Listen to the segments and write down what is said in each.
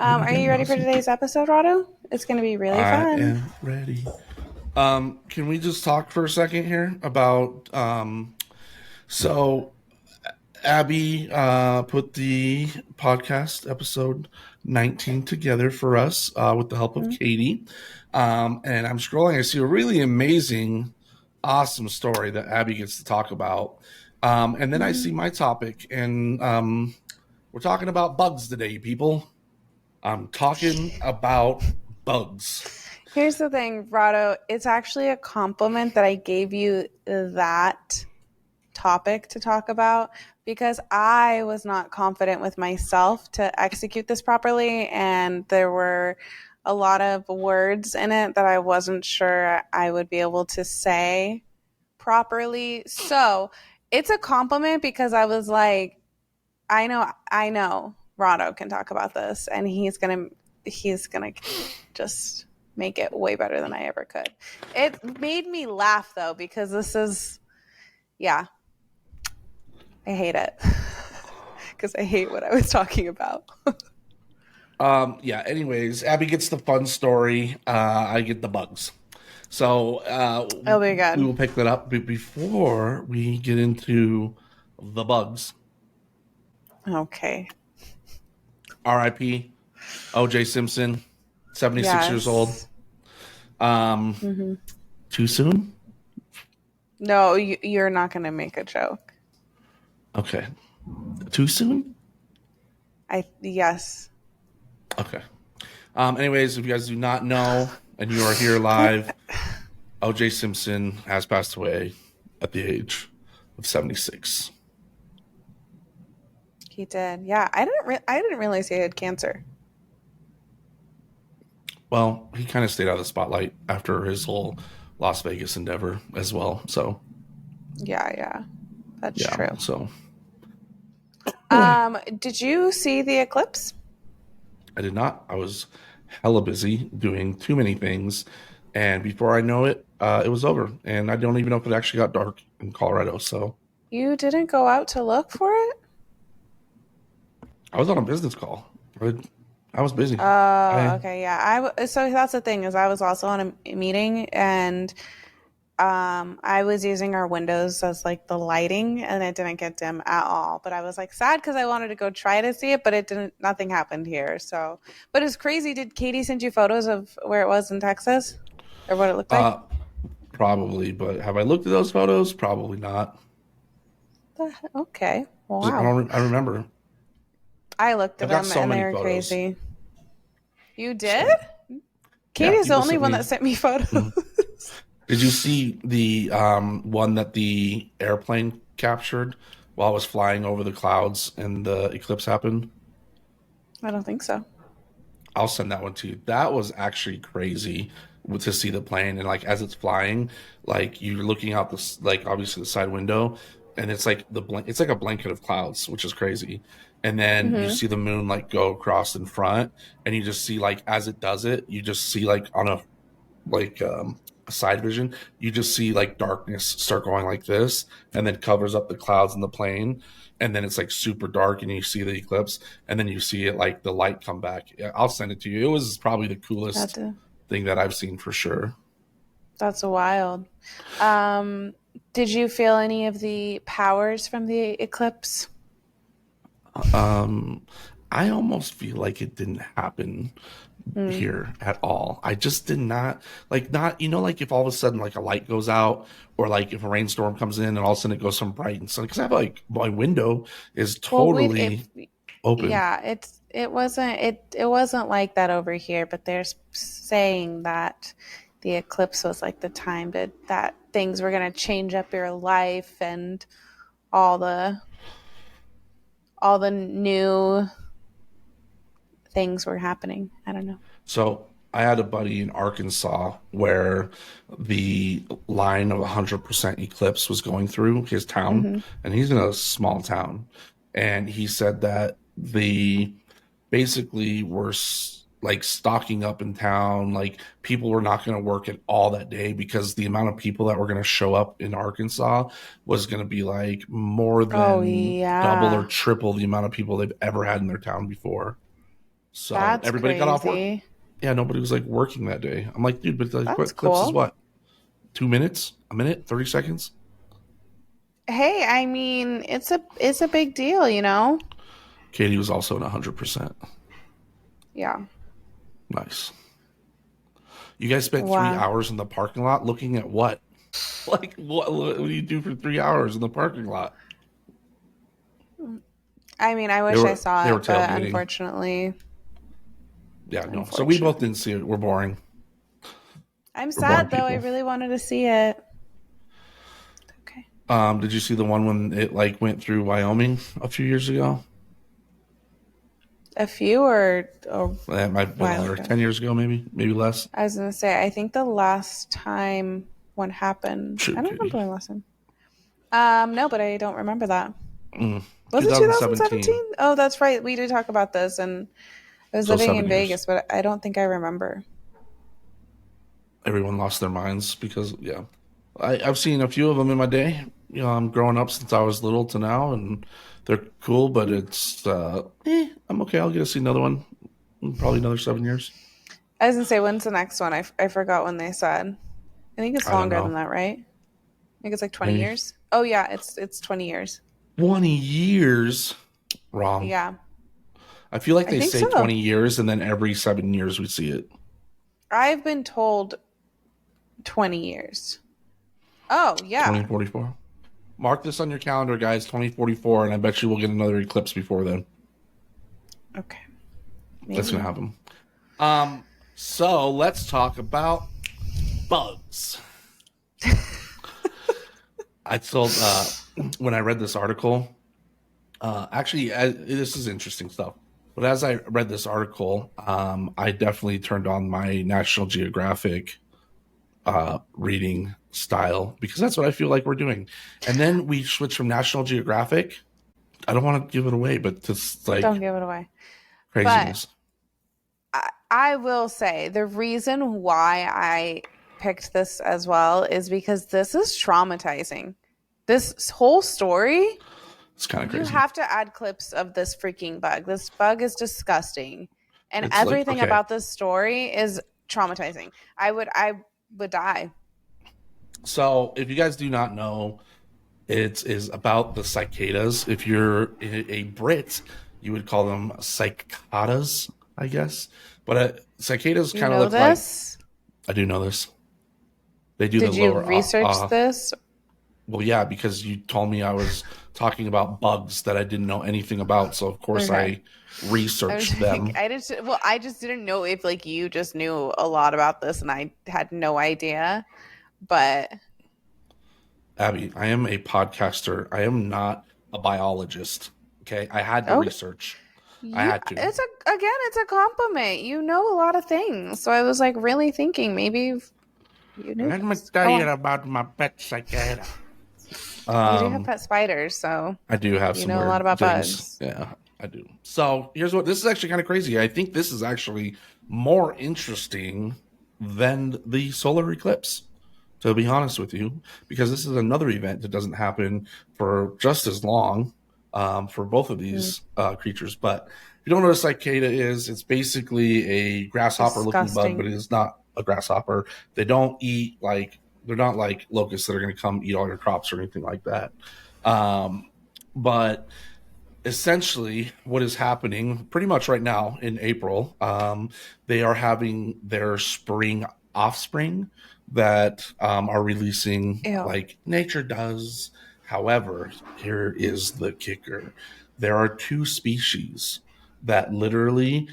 What am I Are you getting, ready for Rossi? today's episode, Rado? It's going to be really I fun. am ready. Can we just talk for a second here about so Abby put the podcast episode 19 together for us with the help of Mm. Katie. And I'm scrolling, I see a really amazing, awesome story that Abby gets to talk about. And then I see Mhm. my topic, and we're talking about bugs today, people. I'm talking about bugs. Here's the thing, Rado. It's actually a compliment that I gave you that topic to talk about because I was not confident with myself to execute this properly. And there were a lot of words in it that I wasn't sure I would be able to say properly. So it's a compliment because I was like, I know Rado can talk about this and he's gonna just make it way better than I ever could. It made me laugh though because this is yeah, I hate it. Because I hate what I was talking about. Yeah, anyways, Abby gets the fun story. I get the bugs. So Oh my we god. will pick that up. But before we get into the bugs, Okay. RIP OJ Simpson, 76 years old. Yes. Um, Hmm. Too soon? No, you're not gonna make a joke. Okay. Too soon? I yes. Okay. Anyways, if you guys do not know and you are here live, OJ Simpson has passed away at the age of 76. He did. Yeah, I didn't realize he had cancer. Well, he kind of stayed out of the spotlight after his whole Las Vegas endeavor as well. So, Yeah, yeah, that's yeah. true. So, Did you see the eclipse? I did not. I was hella busy doing too many things. And before I know it, it was over. And I don't even know if it actually got dark in Colorado. So, You didn't go out to look for it? I was on a business call. I, I was busy. Oh, I, okay, yeah. So that's the thing is I was also on a meeting and I was using our windows as like the lighting and it didn't get dim at all. But I was like sad because I wanted to go try to see it, but it didn't nothing happened here. So but it's crazy. Did Katie send you photos of where it was in Texas? Or what it looked like? uh, Probably, but have I looked at those photos? Probably not. Okay. Well, 'Cause wow. I remember. I looked at I've got them so and they many were photos. crazy. You did? So, yeah, Katie's the people only sent one that me. sent me photos. Mhm. Did you see the one that the airplane captured while it was flying over the clouds and the eclipse happened? I don't think so. I'll send that one to you. That was actually crazy to see the plane, and like as it's flying, like you're looking out this like obviously the side window, and it's like it's like a blanket of clouds, which is crazy. And then you Hmm. see the moon like go across in front, and you just see like as it does it, you just see like on a like a side vision, you just see like darkness start going like this, and then covers up the clouds in the plane, and then it's like super dark, and you see the eclipse, and then you see it like the light come back. Yeah, I'll send it to you. It was probably the That's coolest thing that I've seen for sure. that's wild. Um, did you feel any of the powers from the eclipse? Um, I almost feel like it didn't happen Mm. here at all. I just did not like not like if all of a sudden like a light goes out or like if a rainstorm comes in and all of a sudden it goes from bright and sunny because I have like my window is Well, totally open. yeah, it wasn't like that over here, but they're saying that the eclipse was like the time that things were gonna change up your life and all the all the new things were happening. I don't know. So I had a buddy in Arkansas where the line of 100% eclipse was going through his town, Hmm. and he's in a small town. And he said that the basically were like stocking up in town. Like people were not going to work at all that day because the amount of people that were going to show up in Arkansas was going to be like more Oh than double or yeah. triple the amount of people they've ever had in their town before. So That's everybody got off work. crazy. Yeah, nobody was like working that day. I'm like, dude, but like, That's what clips is cool. what? 2 minutes? A minute? 30 seconds? Hey, I mean, it's a big deal, you know? Katie was also in 100%. Yeah. Nice. You guys spent three Wow. hours in the parking lot looking at what? Like, what do you do for 3 hours in the parking lot? I mean, I They wish I were saw they were it, but tailgating. unfortunately, Yeah, no. So we both unfortunately. didn't see it. We're boring. I'm We're boring sad though. I people. really wanted to see it. Okay. Did you see the one when it like went through Wyoming a few years ago? A few or a That might have been while longer. ago. 10 years ago, maybe less. I was gonna say, I think the last time one happened, I Shoot, don't remember Katie. when last time. No, but I don't remember that. Mm, Was it 2017. 2017? Oh, that's right. We did talk about this, and I was So living 7 in years. Vegas, but I don't think I remember. Everyone lost their minds because yeah, I've seen a few of them in my day. You know, I'm growing up since I was little to now, and they're cool. But it's I'm okay. I'll get to see another one in probably another 7 years. I was gonna say, when's the next one? I forgot when they said. I think it's I don't longer than know. that, right? I think it's like 20 Maybe years. Oh yeah, it's 20 years. 20 years. Wrong. Yeah, I feel like I they think say so. 20 years, and then every 7 years we see it. I've been told 20 years. Oh yeah. 2044. Mark this on your calendar, guys. 2044, and I bet you we'll get another eclipse before then. Okay. That's gonna Maybe. happen. So let's talk about bugs. I told when I read this article, this is interesting stuff. But as I read this article, I definitely turned on my National Geographic reading style because that's what I feel like we're doing. And then we switch from National Geographic. I don't want to give it away, but just Don't like give it away. But craziness. I will say the reason why I picked this as well is because this is traumatizing. This whole story, It's kind of you crazy. have to add clips of this freaking bug. This bug is disgusting. And It's like everything okay. about this story is traumatizing. I would die. So if you guys do not know, it is about the cicadas. If you're a Brit, you would call them cicadas, I guess. But cicadas You kind of know look like this? I do know this. They do the Did you lower. research this? Well, yeah, because you told me I was talking about bugs that I didn't know anything about, so of course Okay. I I was researched like, them. I just didn't know if like you just knew a lot about this and I had no idea. But Abby, I am a podcaster. I am not a biologist. Okay, I had to okay, research. I you had to. it's a compliment. You know a lot of things. So I was like really thinking maybe you knew Let me this. tell Go you on. about my pet cicada. You do have Um, pet spiders, so I do have you some know a lot weird about things. bugs. Yeah, I do. So here's what this is actually kind of crazy. I think this is actually more interesting than the solar eclipse, to be honest with you, because this is another event that doesn't happen for just as long for both of Mm, these creatures. But if you don't know what a cicada is, it's basically a grasshopper looking bug, but disgusting. it is not a grasshopper. They don't eat like, they're not like locusts that are going to come eat all your crops or anything like that. Um, but essentially, what is happening pretty much right now in April, they are having their spring offspring that are releasing Ew. like nature does. However, here is the kicker: there are two species that literally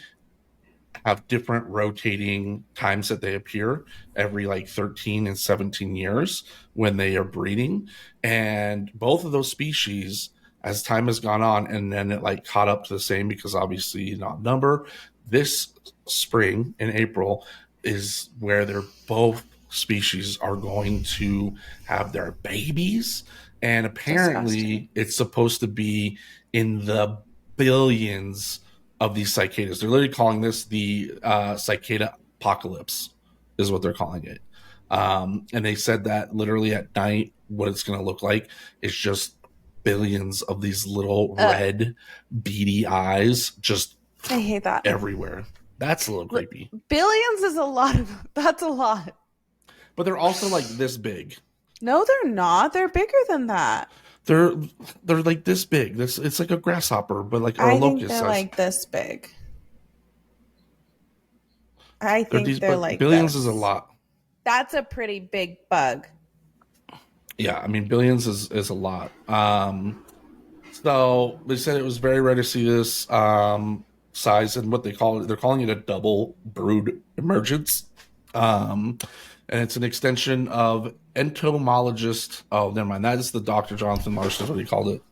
have different rotating times that they appear every like 13 and 17 years when they are breeding. And both of those species, as time has gone on, and then it like caught up to the same because obviously not number, this spring in April is where they're both species are going to have their babies. And Disgusting. apparently it's supposed to be in the billions of these cicadas. They're literally calling this the cicada apocalypse, is what they're calling it. And they said that literally at night, what it's going to look like is just billions of these little Ugh. red, beady eyes just I hate that. everywhere. That's a little creepy. Billions is a lot of. That's a lot. But they're also like this big. No, they're not. They're bigger than that. They're they're like this big. This it's like a grasshopper, but like or a I think locust they're size. like this big. I They're think these, they're but like billions is a this. lot. That's a pretty big bug. Yeah, I mean billions is a lot. So they said it was very rare to see this size and what they call it. They're calling it a double brood emergence. And it's an extension of entomologist. Oh, never mind. That is the Dr. Jonathan Marsh is what he called it.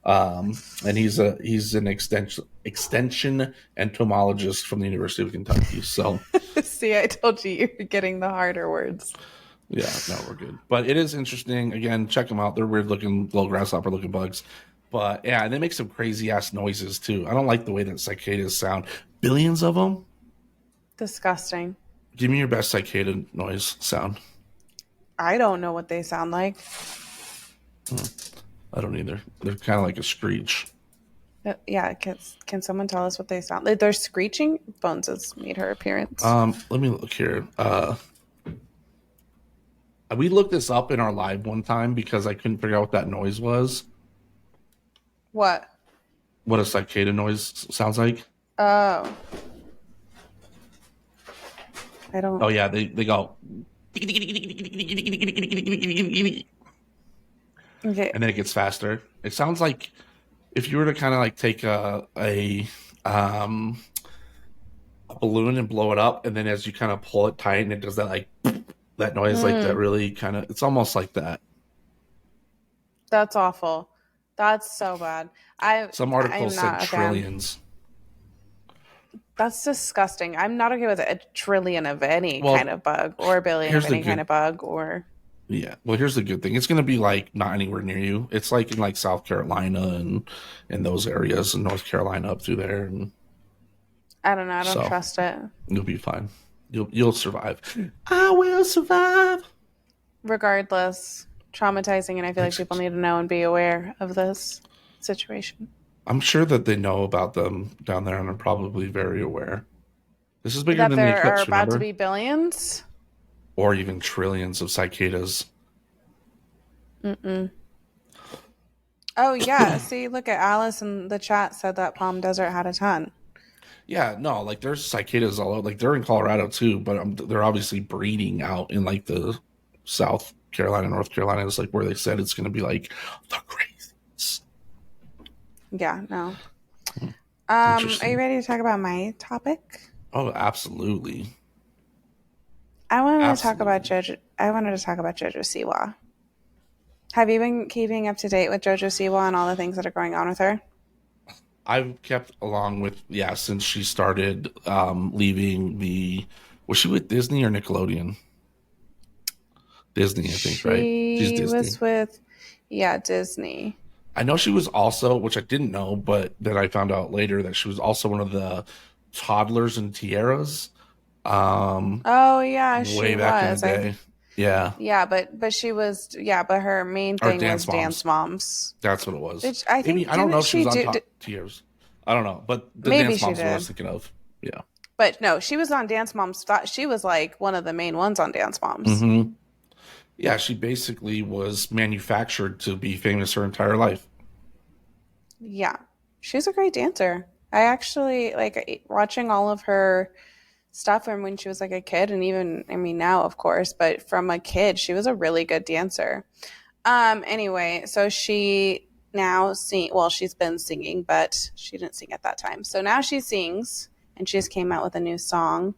And he's an extension entomologist from the University of Kentucky. So See, I told you you're getting the harder words. yeah, no, we're good. But it is interesting. Again, check them out. They're weird looking, little grasshopper looking bugs. But yeah, and they make some crazy ass noises too. I don't like the way that cicadas sound. Billions of them. Disgusting. Give me your best cicada noise sound. I don't know what they sound like. I don't either. They're kind of like a screech. Yeah, can someone tell us what they sound like? They're screeching. Bones has made her appearance. Let me look here. We looked this up in our live one time because I couldn't figure out what that noise was. What? What a cicada noise sounds like. Oh. I don't. Oh yeah, they go. Okay. And then it gets faster. It sounds like if you were to kind of like take a balloon and blow it up, and then as you kind of pull it tight, and it does that like that noise, like that really kind of. It's almost like that. That's awful. That's so bad. Some articles said trillions. That's disgusting. I'm not okay with a trillion of any kind of bug or a billion of any kind of bug or. Yeah. Well, here's the good thing. It's going to be like not anywhere near you. It's like in like South Carolina and in those areas and North Carolina up through there. And I don't know. I don't trust it. You'll be fine. You'll survive. I will survive. Regardless, traumatizing, and I feel like people need to know and be aware of this situation. I'm sure that they know about them down there and are probably very aware. This is bigger than the eclipse, there are about remember? to be billions? Or even trillions of cicadas. Oh, yeah. See, look at Alice in the chat said that Palm Desert had a ton. Yeah, no, like there's cicadas all over. Like they're in Colorado too, but they're obviously breeding out in like the South Carolina, North Carolina. It's like where they said it's going to be like the craziest. Yeah, no. Are you ready to talk about my topic? Oh, absolutely. I wanted to talk about JoJo Siwa. Have you been keeping up to date with JoJo Siwa and all the things that are going on with her? I've kept along with since she started leaving the. Was she with Disney or Nickelodeon? Disney, I think, right? She's Disney. She was with Disney. I know she was also, which I didn't know, but then I found out later that she was also one of the toddlers and tiaras. Oh yeah, way back in the day. Yeah, but she was but her main thing was Dance Moms. That's what it was. Which I think I don't know if she was on tiaras. I don't know, but the Dance Moms I was thinking of. Yeah. But no, she was on Dance Moms. She was like one of the main ones on Dance Moms. Mm-hmm. Yeah, she basically was manufactured to be famous her entire life. Yeah, she's a great dancer. I actually like watching all of her stuff from when she was like a kid, and even now, of course, but from a kid, she was a really good dancer. Anyway, so she now she's been singing, but she didn't sing at that time. So now she sings, and she just came out with a new song.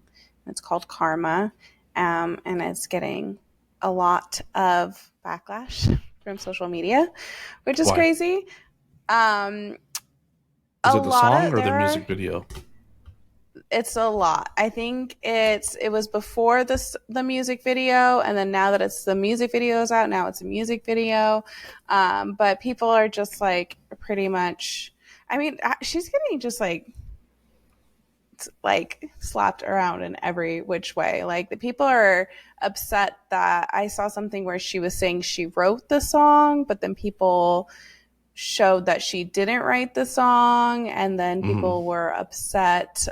It's called Karma, and it's getting a lot of backlash from social media, which is crazy. Is it the song or the music video? It's a lot. I think it was before the music video, and then now that it's the music video is out, now it's a music video. But people are just like pretty much. I mean, she's getting just like slapped around in every which way. Like the people are upset that I saw something where she was saying she wrote the song, but then people showed that she didn't write the song, and then Mm-hmm. people were upset.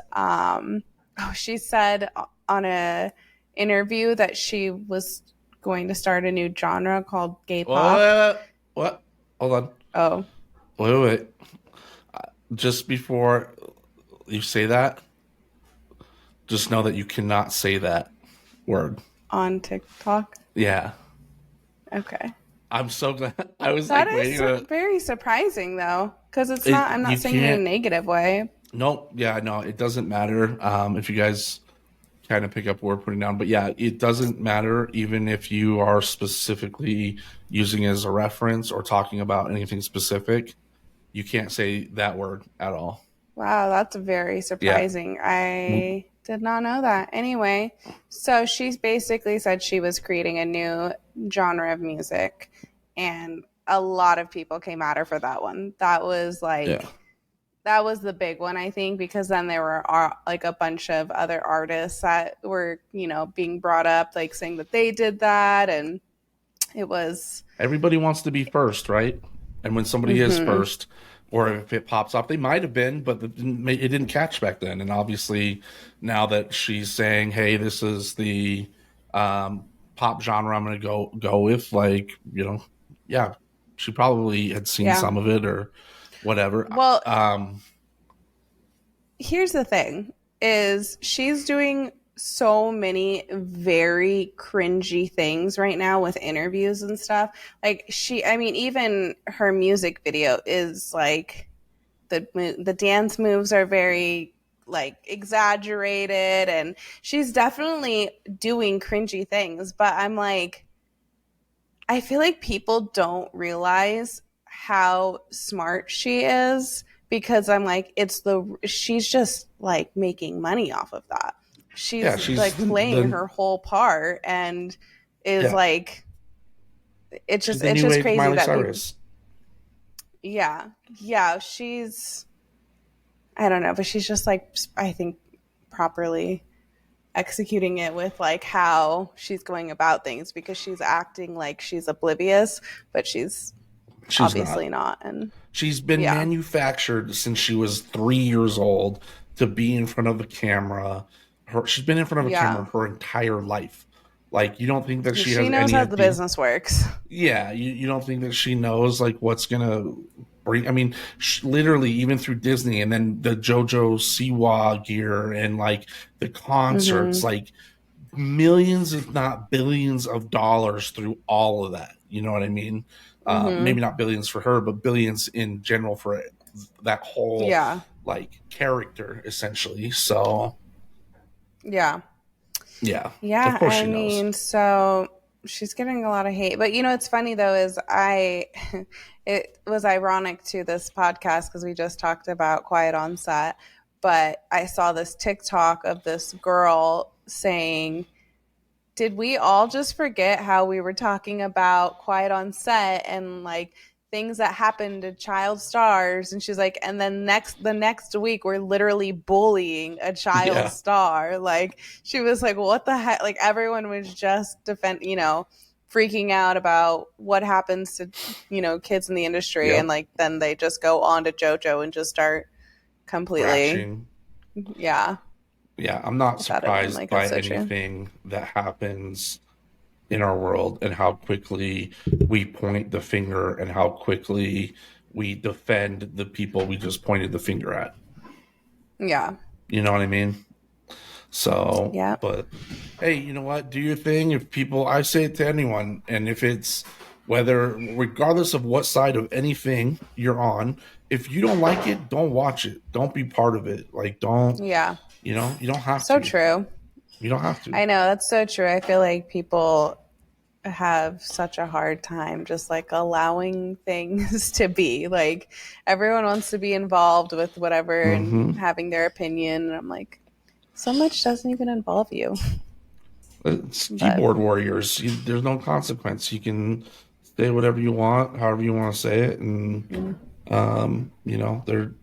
She said on a interview that she was going to start a new genre called gay pop. What? Hold on. Oh, Wait. Just before you say that, just know that you cannot say that word. on TikTok. Yeah. Okay. I'm so glad. I was That like is waiting to. very surprising though, because it's not, I'm not You saying it in a can't. negative way. Nope. Yeah. No. It doesn't matter. If you guys kind of pick up what we're putting down, but yeah, it doesn't matter even if you are specifically using it as a reference or talking about anything specific. You can't say that word at all. Wow, that's very Yeah. surprising. I did not know that. Anyway, so she basically said she was creating a new genre of music, and a lot of people came at her for that one. That was Yeah. like, that was the big one, I think, because then there were like a bunch of other artists that were, being brought up, like saying that they did that, and it was, Everybody wants to be first, right? And when somebody is mm-hmm, first, or if it pops up, they might have been, but it didn't catch back then. And obviously, now that she's saying, "Hey, this is the um, pop genre I'm going to go with," like yeah, she probably had seen yeah. some of it or whatever. Well, here's the thing is she's doing so many very cringy things right now with interviews and stuff. Like I mean, even her music video is like, the dance moves are very like exaggerated, and she's definitely doing cringy things, but I'm like, I feel like people don't realize how smart she is, because I'm like, she's just like making money off of that. Yeah, She's she's like playing her whole part, and is yeah, like, she's the it's new just age crazy Miley that people, Cyrus. yeah, yeah, she's, I don't know, but she's just like, I think, properly executing it with like how she's going about things, because she's acting like she's oblivious, but she's She's obviously not. not. And She's been yeah, manufactured since she was 3 years old to be in front of the camera. She's been in front of a camera yeah, her entire life. Like, you don't think that she she has knows any how the idea? business works. Yeah, you don't think that she knows like what's gonna bring? I mean, literally, even through Disney, and then the JoJo Siwa gear, and like the concerts, Mm-hmm. like millions, if not billions, of dollars through all of that. You know what I mean? Mm-hmm. Maybe not billions for her, but billions in general for that whole Yeah, like character, essentially. So yeah, yeah, of yeah, course I she knows. mean, so she's getting a lot of hate, but it's funny though, is I it was ironic to this podcast because we just talked about Quiet on Set, but I saw this TikTok of this girl saying, did we all just forget how we were talking about Quiet on Set and like things that happened to child stars? And she's like, and then the next week we're literally bullying a child Yeah, star. Like, she was like, what the heck? Like, everyone was just freaking out about what happens to kids in the industry, and yep, like then they just go on to JoJo and just start completely, crashing. yeah, Yeah, I'm not without it being surprised like, by that's so true. anything that happens in our world and how quickly we point the finger and how quickly we defend the people we just pointed the finger at. Yeah, You know what I mean? So, yeah, but hey, you know what? Do your thing. If people, I say it to anyone, and if it's regardless of what side of anything you're on, if you don't like it, don't watch it. Don't be part of it. Like, don't, yeah. you don't have So to. true. You don't have to. I know, that's so true. I feel like people have such a hard time just like allowing things to be. Like, everyone wants to be involved with whatever and Mm-hmm. having their opinion. And I'm like, so much doesn't even involve you. It's But keyboard warriors. There's no consequence. You can say whatever you want, however you want to say it, and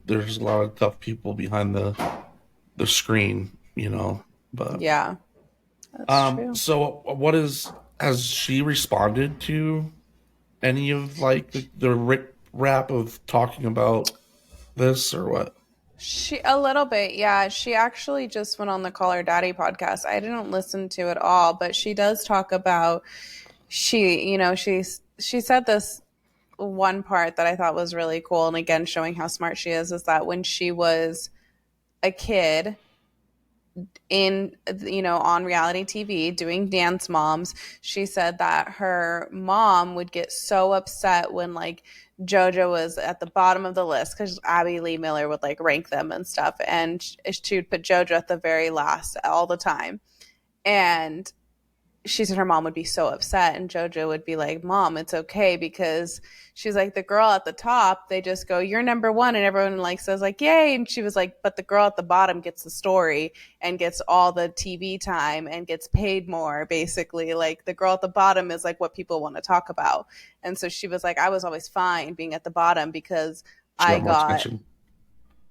there's a lot of tough people behind the screen, But yeah, that's true. so has she responded to any of like the rap of talking about this or what? She a little bit, yeah. She actually just went on the Call Her Daddy podcast. I didn't listen to it all, but she does talk about she said this one part that I thought was really cool, and again showing how smart she is that when she was a kid in on reality TV doing Dance Moms, she said that her mom would get so upset when like JoJo was at the bottom of the list because Abby Lee Miller would like rank them and stuff, and she would put JoJo at the very last all the time. And she said her mom would be so upset, and JoJo would be like, Mom, it's okay, because she's like, the girl at the top, they just go, you're number one, and everyone like says like, yay. And she was like, but the girl at the bottom gets the story and gets all the TV time and gets paid more, basically. Like the girl at the bottom is like what people want to talk about. And so she was like, I was always fine being at the bottom because She I got more got, attention.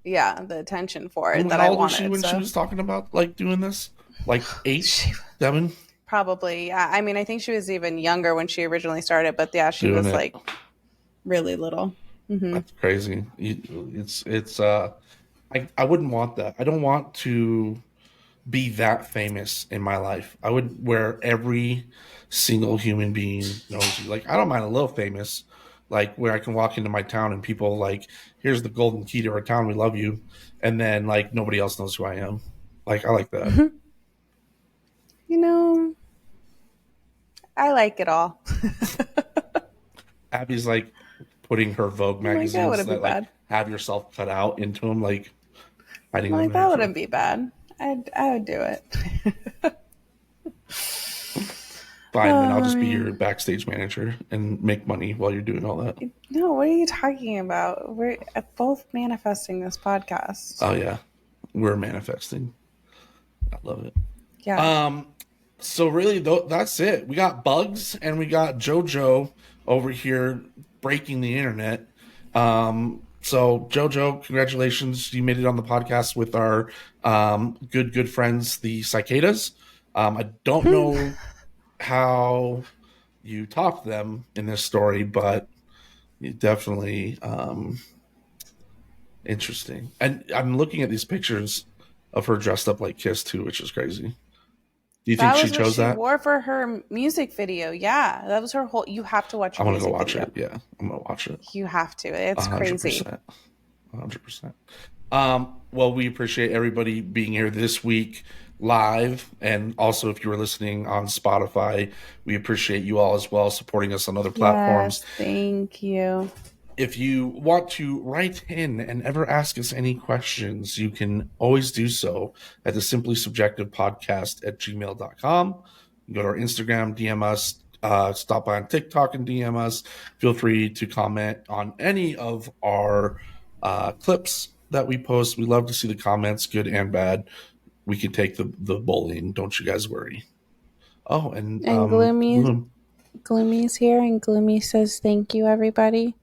yeah, the attention for it And that how I old was she wanted. when she So was talking about like doing this? Like eight, she 7, probably, yeah. I mean, I think she was even younger when she originally started, but yeah, she doing was it. like really little. That's crazy. It's I wouldn't want that. I don't want to be that famous in my life. I would where every single human being knows you. Like I don't mind a little famous, like where I can walk into my town and people like, here's the golden key to our town, we love you, and then like nobody else knows who I am. Like I like that. You know, I like it all. Abby's like putting her Vogue I'm like, that magazines wouldn't be that like bad. have yourself cut out into them, like hiding I'm them like, in her that phone. wouldn't be bad. I would do it. Fine, then I'll Oh just be your man. backstage manager and make money while you're doing all that. No, what are you talking about? We're both manifesting this podcast. Oh yeah, we're manifesting. I love it. Yeah. Um, so really, that's it. We got Bugs and we got JoJo over here breaking the internet. So JoJo, congratulations! You made it on the podcast with our good friends, the cicadas. I don't know how you topped them in this story, but you definitely interesting. And I'm looking at these pictures of her dressed up like Kiss too, which is crazy. Do you think That she was what chose she that? wore for her music video. Yeah, that was her whole. You have to watch I her want to go music watch video. it. Yeah, I'm gonna watch it. You have to. It's crazy. 100%. 100%. Well, we appreciate everybody being here this week live. And also, if you were listening on Spotify, we appreciate you all as well supporting us on other platforms. Yes, thank you. If you want to write in and ever ask us any questions, you can always do so at the Simply Subjective Podcast at gmail.com. You can go to our Instagram, DM us, stop by on TikTok and DM us. Feel free to comment on any of our clips that we post. We love to see the comments, good and bad. We can take the bullying. Don't you guys worry. Oh, and And Gloomy Gloom. Gloomy's here, and Gloomy says thank you, everybody.